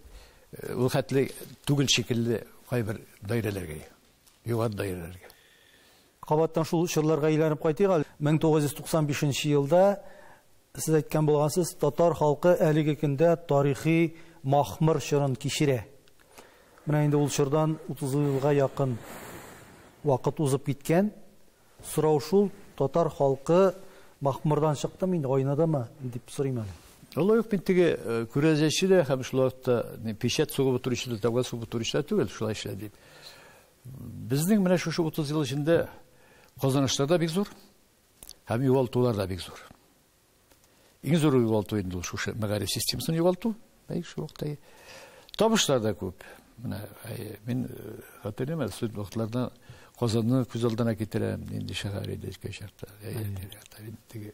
ул хәтле түгел шикелле кайбер даирәләргә, югары даирәләргә. Кабаттан шул чорларга әйләнеп кайтыйк. 1995 елда сез әйткән булгансыз, татар халкы әлеге көндә тарихи махмыр чорын кичерә. Менә инде ул чордан 30 елга якын вакыт узып киткән. Сорау шул, татар халкы махмырдан чыктымы, инде айнадымы дип сорыйм әле. Алла юк, теге күрәзәче дә һәм шуларда печать сугып турышы да, тагы сугып турышы түгел, шулай эшләр дип. Безнең менә шушы 30 ел эчендә казанышлар да бик зур, һәм югалтулар да бик зур. Иң зур югалту инде шушы мәгариф системасын югалту, шул вакытта табышлар да күп. Менә мин хәтерләмәм, суд вакытларда Казанны күз алдына китерәм, инде шәһәр иде кешәртә. Теге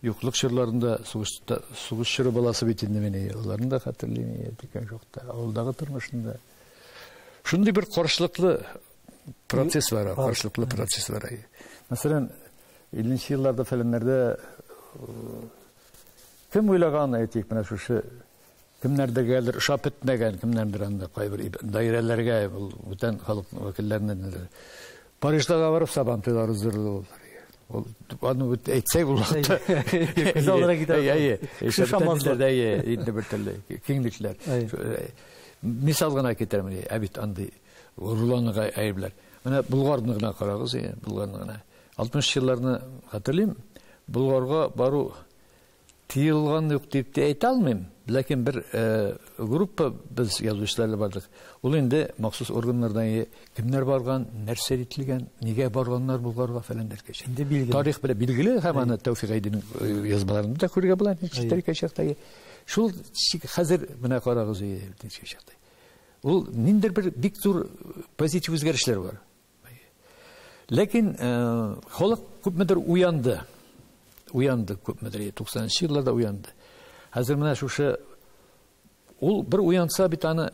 юклык чырларында сугыш чыры баласы бит инде менә, аларны да хәтерләмәм, дигән жокта. Авылдагы тормышында шундый бер каршылыклы процесс бар, Мәсәлән, 50 елларда фәләннәрдә кем уйлаган әйтик, менә шушы кемнәрдәгәдер ошап бетмәгән, кемнәрдер анда кайбер даирәләргә, бүтән халык вәкилләренә Париждага барып сабантыйлар уздырды. Ул аны әйтсәк булмакта. Залдыра китә. Шамазларда инде бер төрле киңлекләр. Мисал гына китерәм, әбит андый руланга әйбләр. Менә Булгарны гына карагыз, Булгарны гына. 60 елларны хәтерлим, Булгарга бару тыелган юк дип әйтә алмыйм. Ләкин бер группа без язучылар бардык. Ул инде махсус органнардан кемнәр барган, нәрсә ителгән, нигә барганнар Булгарга фәләндер кеше. Инде билгеле. Тарих белән билгеле, һәм аны Тәүфик Айдинның язмаларында да күрергә була. Тарихка чактагы. Шул хәзер менә карагыз, чакта. Ул ниндер бер бик зур позитив үзгәрешләр бар. Ләкин халык күпмедер уянды. Күпмедер 90 елларда уянды. Хәзер менә шушы ул бер уянса бит аны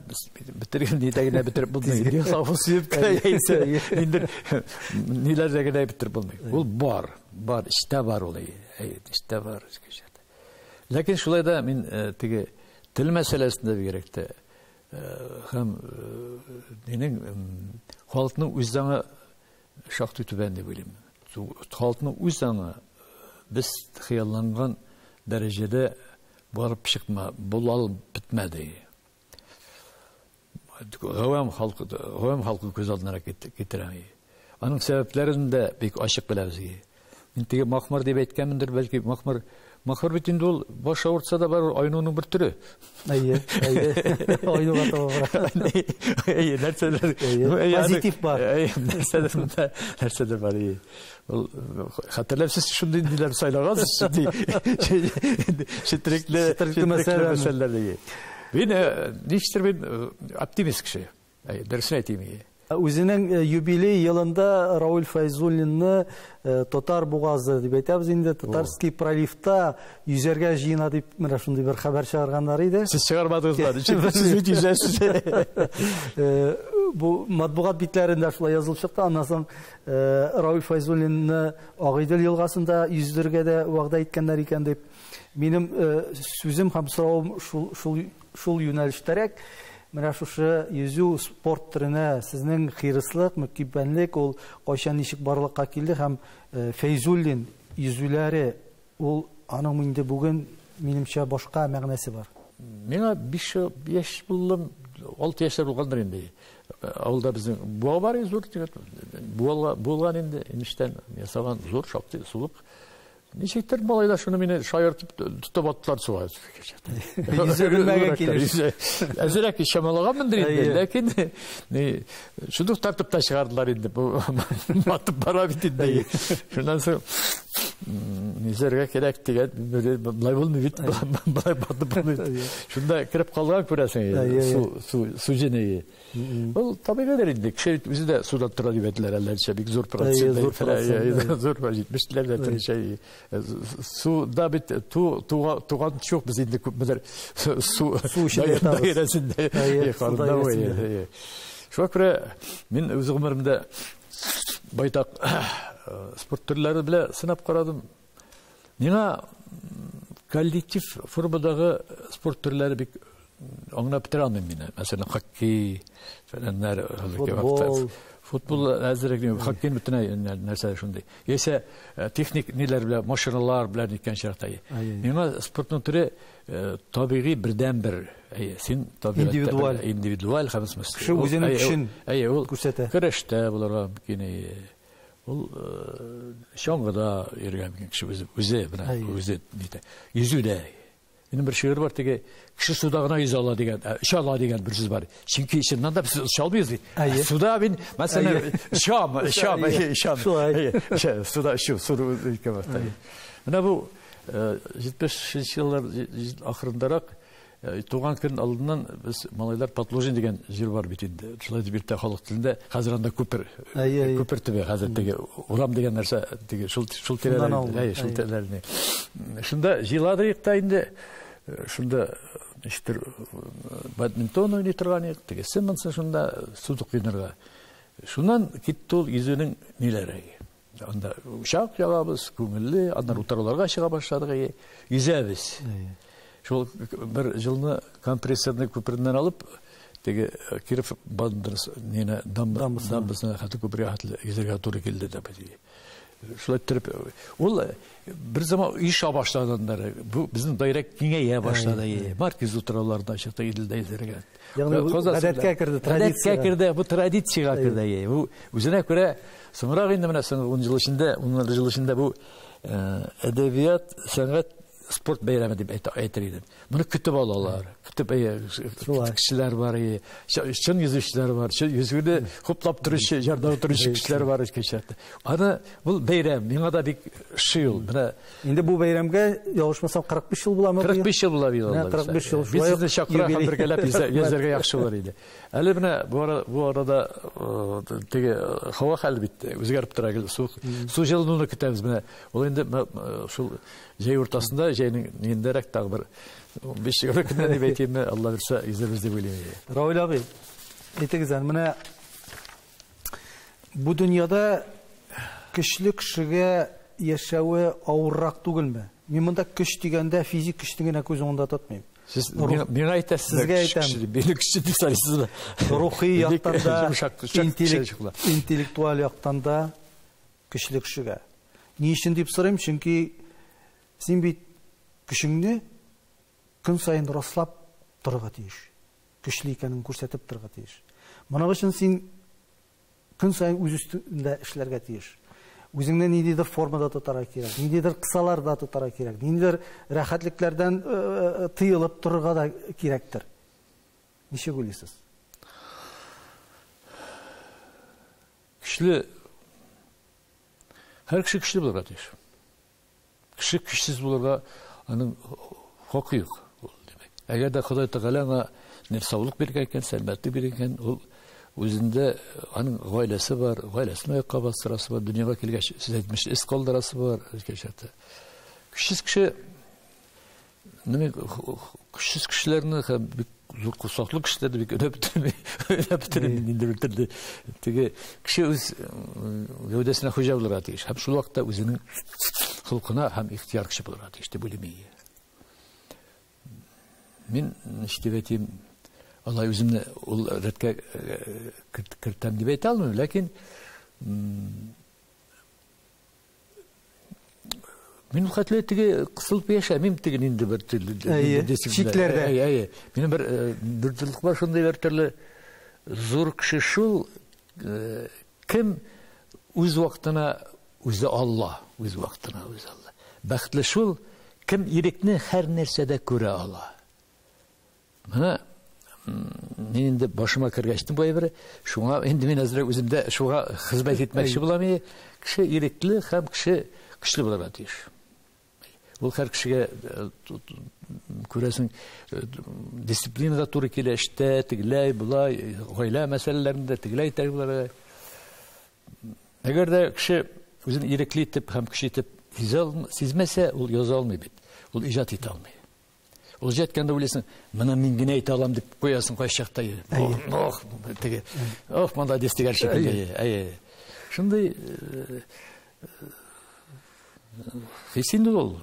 битергән дигәнә битереп булмый. Хавыз сөеп әйтсә, инде ниләрдә генә битереп булмый. Ул бар, эштә бар ул, эштә бар. Ләкин шулай да мин теге тел мәсьәләсендә бигрәк һәм минең халыкның үз заңы шактый түбән дип уйлыйм. Халыкның үз заңы без хыялланган дәрәҗәдә барып чыкма, булал битмәде. Гавам халкы күз алдына китерә. Аның сәбәпләрен дә бик ачык беләбез. Мин теге махмыр дип әйткәнмендер, бәлки махмыр Махар бит инде ул баш авыртса да бар айнуның бер түрі. Ойнуға табы позитив бар. Нәрседер бар. Ул хәтерләп сез шундый диләр сайлагансыз, шитрекле мәсьәләләр. Мин ништер мин оптимист кеше. Дөресен әйтим. Үзенең юбилей елында Рауль Файзуллинны Татар бугазы дип әйтәбез инде, Татарский проливта yüзәргә җыена дип менә шундый бер хәбәр чыгарганнар иде. Сез чыгармадыгызмы? Сез yüзәсез. Бу матбугат битләрендә шулай язылып чыкты. Аннан соң Рауль Файзуллинны Агыйдел елгасында yüздергә дә вәгъдә иткәннәр икән дип. Минем сүзем һәм соравым шул юнәлештәрәк. Менә шушы yüзү спорт төренә сезнең хирыслык, мөкиббәнлек ул кайчан ничек барлыкка килде һәм Файзуллин yüзүләре ул аның инде бүген минемчә башка мәгънәсе бар. Миңа 5 яшь булдым, 6 яшьләр булгандыр инде. Авылда безнең буа бар зур дигән. Булган инде инештән ясаган зур шактый сулык. Ничектер малайлар шуны мине шаяртып тутып аттылар суга. Yüzергәнгә килеш. Әзрәк шамалаганмындыр инде, ләкин шундук тартып та чыгардылар инде. Бу матып бара бит инде. Шуннан соң низәргә кирәк дигән, булай булмый бит, булай батып булмый. Шунда кирип калган күрәсең, су җенеге. Ул табигатьдер инде. Кеше үзе дә суда тора дип әйттеләр, әлләрчә бик зур процент. Зур 70-ләрдә торучы. Суда бит туган чук без инде күпмедер су даирәсендә якларда. Шуңа күрә мин үз гомеремдә байтак спорт төрләре белән сынап карадым. Миңа коллектив формадагы спорт төрләре бик аңлап бетерә алмыйм мин. Мәсәлән, хоккей, фәләннәр, футбол әзрәк, хоккей бөтенләй нәрсә шундый. Яисә техник ниләр белән, машиналар белән икән чакта. Миңа спортның төре табигый бердән-бер. Син табигатьтә индивидуаль һәм смыслы. Кеше үзенең көчен күрсәтә. Көрәштә булырга мөмкин. Ул шаңгыда йөргән кеше үзе белән үзе дитә. Yüзүдә. Минем бер шигырь бар теге кеше суда гына yüзә ала дигән, шала дигән бер сүз бар. Чөнки чыннан да без шалмыйбыз. Суда мин мәсәлән шам. Суда су икән. Менә бу 70 еллар ахырындарак туган көн алдыннан без малайлар Подложин дигән җир бар бит инде. Шулай дип биртә халык телендә. Хәзер анда күпер төбе, хәзер теге урам дигән нәрсә, теге шул тирәләрне. Шунда җыладык та инде. Шунда иштер бадминтон уйный торган идек. Теге Симмонс шунда судык уйнарга. Шуннан китте ул йөзүнең ниләре. Анда ушак ягабыз, күңелле, аннан утарларга чыга башладык. Йөзәбез. Шул бер җылны компрессорны күпердән алып, теге Киров бандырс нене дамбасына хәтта күпергә хәтле йөзәргә туры килде дип әйтә. Шулай итеп, ул бер заман иш башлаганнар. Бу безнең даирә киңәя башлады. Маркиз утрауларда чыкты илдә йөзәргә. Ягъни гадәткә керде, традициягә керде, бу традициягә керде. Бу үзенә күрә соңрак инде менә 10 ел эчендә бу әдәбият, сәнгать спорт бәйрәме дип әйтер идем. Моны көтеп алалар. Көтеп кешеләр бар. Чын йөзүчеләр бар. Йөзүне хуплап торучы, ярдәм торучы кешеләр бар икән. Аны бу бәйрәм миңа да бик шыйл. Менә инде бу бәйрәмгә ялгышмасам 45 ел буламы? 45 ел була бит. 45 ел. Без чакыра һәм бергәләп йөзәргә яхшы булыр иде. Әле менә бу арада теге һава хәл бит. Үзгәреп тора. Су җылынуны көтәбез менә. Ул инде шул җәй уртасында җәйнең ниндәрәк тагы бер 5 ел көндән дип әйтәм, Алла берсә изебез дип уйлыйм. Рауль абый, әйтегез әле менә бу дөньяда көчле кешегә яшәүе авыррак түгелме? Мин монда көч дигәндә физик көчне генә күз уңында тотмыйм. Сез миңа әйтәсез, сезгә әйтәм. Бәйле көчле дип саныйсызмы? Рухи яктан да, интеллектуаль яктан да көчле кешегә. Ни өчен дип сорыйм? Чөнки син бит көчеңне көн сайын раслап торырга тиеш. Көчле икәнен күрсәтеп торырга тиеш. Моның өчен син көн сайын үз өстендә эшләргә тиеш. үзеңне ниндидер формада тотарга кирәк, ниндидер кысаларда тотарга кирәк, ниндидер рәхәтлекләрдән тыелып торырга да кирәктер. Ничек уйлыйсыз? Көчле, һәр кеше көчле булырга тиеш. Кеше көчсез булырга аның хакы юк. Әгәр дә Ходай Тәгалә аңа саулык биргән икән, сәламәтлек биргән икән, ул үзендә аның гаиләсе бар, гаиләсен аякка бастырасы бар, дөньяга килгәч, сез әйтмеш, эс калдырасы бар, өлкәчәте. Көчсез кеше, көчсез кешеләрне һәм бик зур курсаклы кешеләрне бик өйрәтеп теге кеше үз гәүдәсенә хуҗа булырга тиеш. Һәм шул вакытта үзенең холкына һәм ихтияр кеше булырга тиеш дип уйлыйм. Мин ничтәвәтим Аллах үземне ул рәткә кертәм дип әйтә алмыйм, ләкин мин хәтле теге кысылып яшәмим, теге инде бер чикләрдә. Минем бер дөртлек бар, шундый бер төрле зур кеше шул, кем үз вакытына үзе Алла, үз вакытына үзе Алла. Бәхетле шул, кем ирекне һәр нәрсәдә күрә ала. Менә мин инде башыма кергәчтем бу әйбер, шуңа инде мин әзрәк үземдә шуга хезмәт итмәкче булам. Кеше ирекле һәм кеше көчле булырга тиеш. Ул һәр кешегә күрәсең дисциплинада туры килә, эштә тегеләй булай, гаилә мәсьәләләрендә тегеләй булырга. Әгәр дә кеше үзен ирекле итеп һәм кеше итеп сизмәсә, ул яза алмый бит. Ул иҗат итә алмый. Ул җиткәндә уйлыйсың, менә мин генә әйтә алам дип куясың кайчакта. Теге, монда дистигәр шикелле. Шундый хисин ул.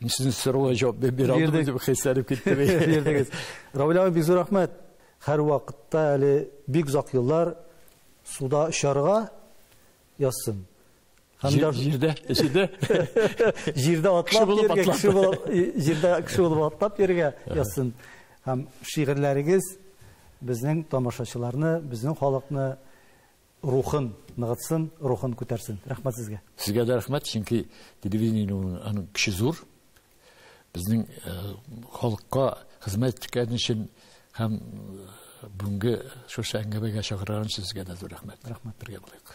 Sizin soruğa cevap verdim diye хисарып китте. Равил бик зур рәхмәт. Һәр вакытта әле бик озак еллар суда очарга язсын. Җирдә атлап йөргән, җирдә кеше булып атлап йөргән язсын. Һәм шигырьләрегез безнең тамашачыларны, безнең халыкны рухын ныгытсын, рухын күтәрсен. Рәхмәт сезгә. Сезгә дә рәхмәт, чөнки телевидениенең аның көче зур. Безнең халыкка хезмәт иткән өчен һәм бүгенге шушы әңгәмәгә чакырган сезгә дә зур рәхмәт. Рәхмәт. Бергә булыйк.